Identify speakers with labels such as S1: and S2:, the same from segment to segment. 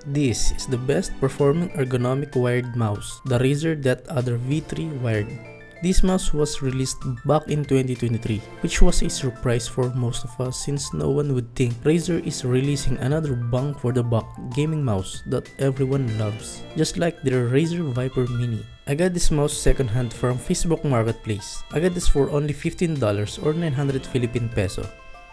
S1: This is the best performing ergonomic wired mouse, the Razer Deathadder V3 wired. This mouse was released back in 2023, which was a surprise for most of us since no one would think Razer is releasing another bang for the buck gaming mouse that everyone loves, just like their Razer Viper Mini. I got this mouse secondhand from Facebook Marketplace. I got this for only $15 or 900 Philippine peso,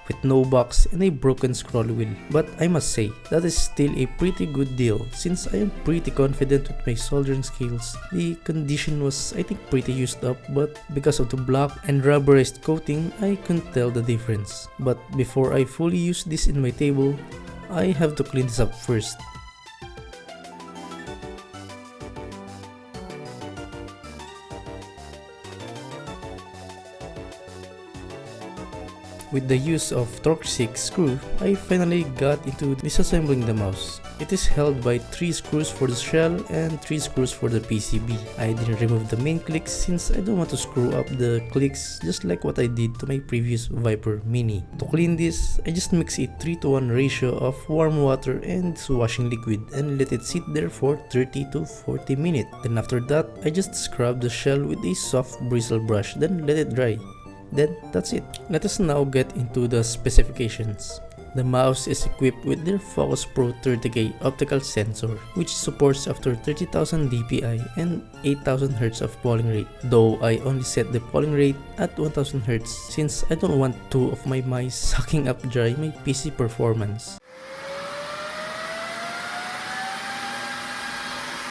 S1: with no box and a broken scroll wheel. But I must say, that is still a pretty good deal since I am pretty confident with my soldering skills. The condition was I think pretty used up, but because of the black and rubberized coating, I couldn't tell the difference. But before I fully use this in my table, I have to clean this up first. With the use of Torque 6 screw, I finally got into disassembling the mouse. It is held by 3 screws for the shell and 3 screws for the PCB. I didn't remove the main clicks since I don't want to screw up the clicks just like what I did to my previous Viper Mini. To clean this, I just mix a 3:1 ratio of warm water and washing liquid and let it sit there for 30 to 40 minutes. Then after that, I just scrub the shell with a soft bristle brush, then let it dry. Then that's it. Let us now get into the specifications. The mouse is equipped with their Focus Pro 30K optical sensor, which supports up to 30,000 dpi and 8,000 Hz of polling rate, though I only set the polling rate at 1000 Hz since I don't want two of my mice sucking up dry my PC performance.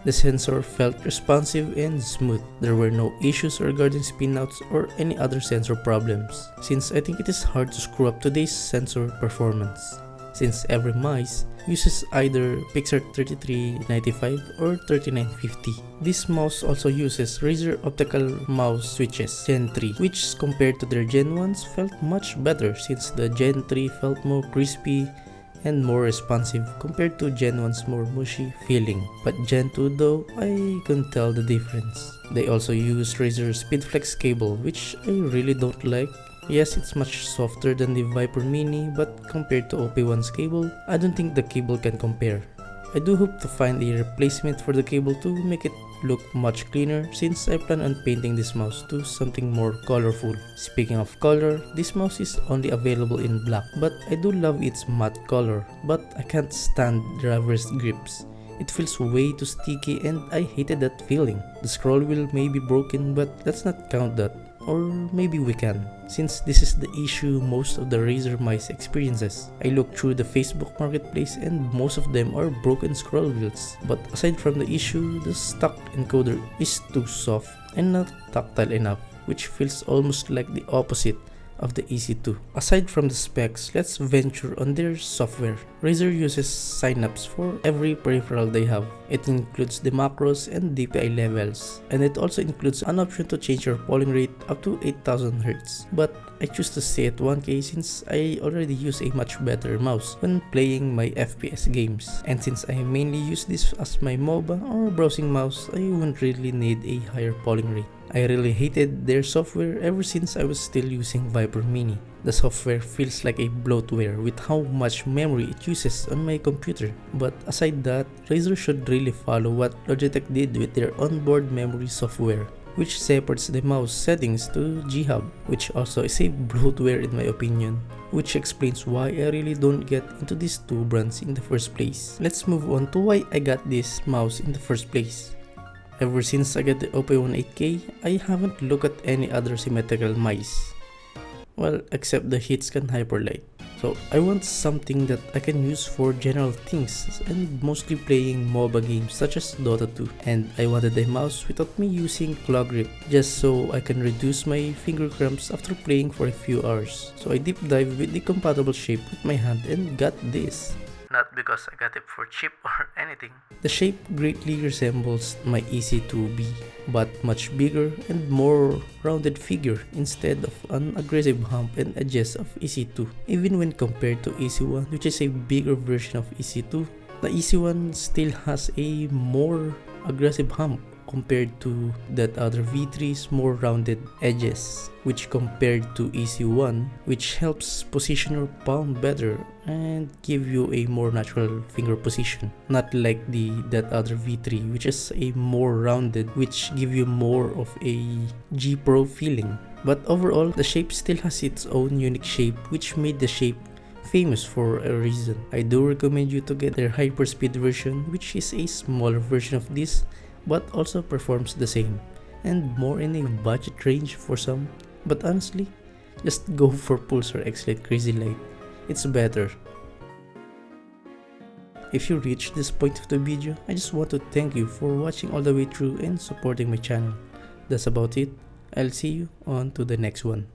S1: The sensor felt responsive and smooth. There were no issues regarding spinouts or any other sensor problems, since I think it is hard to screw up today's sensor performance, since every mice uses either Pixar 3395 or 3950. This mouse also uses Razer optical mouse switches Gen 3, which compared to their Gen 1s felt much better since the Gen 3 felt more crispy and more responsive compared to Gen 1's more mushy feeling. But Gen 2 though, I couldn't tell the difference. They also use Razer Speedflex cable, which I really don't like. Yes, it's much softer than the Viper Mini, but compared to OP1's cable, I don't think the cable can compare. I do hope to find a replacement for the cable to make it look much cleaner since I plan on painting this mouse to something more colorful. Speaking of color, this mouse is only available in black, but I do love its matte color, but I can't stand the rubberized grips. It feels way too sticky and I hated that feeling. The scroll wheel may be broken, but let's not count that. Or maybe we can, since this is the issue most of the Razer mice experiences. I looked through the Facebook Marketplace and most of them are broken scroll wheels. But aside from the issue, the stock encoder is too soft and not tactile enough, which feels almost like the opposite of the EC2. Aside from the specs, let's venture on their software. Razer uses Synapse for every peripheral they have. It includes the macros and DPI levels, and it also includes an option to change your polling rate up to 8000 Hz. But I choose to stay at 1K since I already use a much better mouse when playing my FPS games. And since I mainly use this as my MOBA or browsing mouse, I won't really need a higher polling rate. I really hated their software ever since I was still using Viper Mini. The software feels like a bloatware with how much memory it uses on my computer. But aside that, Razer should really follow what Logitech did with their onboard memory software, which separates the mouse settings to G-Hub, which also is a bloatware in my opinion, which explains why I really don't get into these two brands in the first place. Let's move on to why I got this mouse in the first place. Ever since I got the OP1 8K, I haven't looked at any other symmetrical mice. Well, except the Hitscan Hyperlight. So I want something that I can use for general things and mostly playing MOBA games such as Dota 2. And I wanted a mouse without me using claw grip, just so I can reduce my finger cramps after playing for a few hours. So I deep dive with the compatible shape with my hand and got this. Not because I got it for cheap or anything. The shape greatly resembles my EC2B, but much bigger and more rounded figure instead of an aggressive hump and edges of EC2. Even when compared to EC1, which is a bigger version of EC2, the EC1 still has a more aggressive hump compared to that other V3's more rounded edges, which compared to EC1, which helps position your palm better and give you a more natural finger position, not like that other V3 which is a more rounded, which give you more of a G Pro feeling. But overall, the shape still has its own unique shape, which made the shape famous for a reason. I do recommend you to get their hyperspeed version, which is a smaller version of this but also performs the same and more in a budget range for some. But honestly, just go for Pulsar X-Lite Crazy Light. It's better. If you reached this point of the video, I just want to thank you for watching all the way through and supporting my channel. That's about it. I'll see you on to the next one.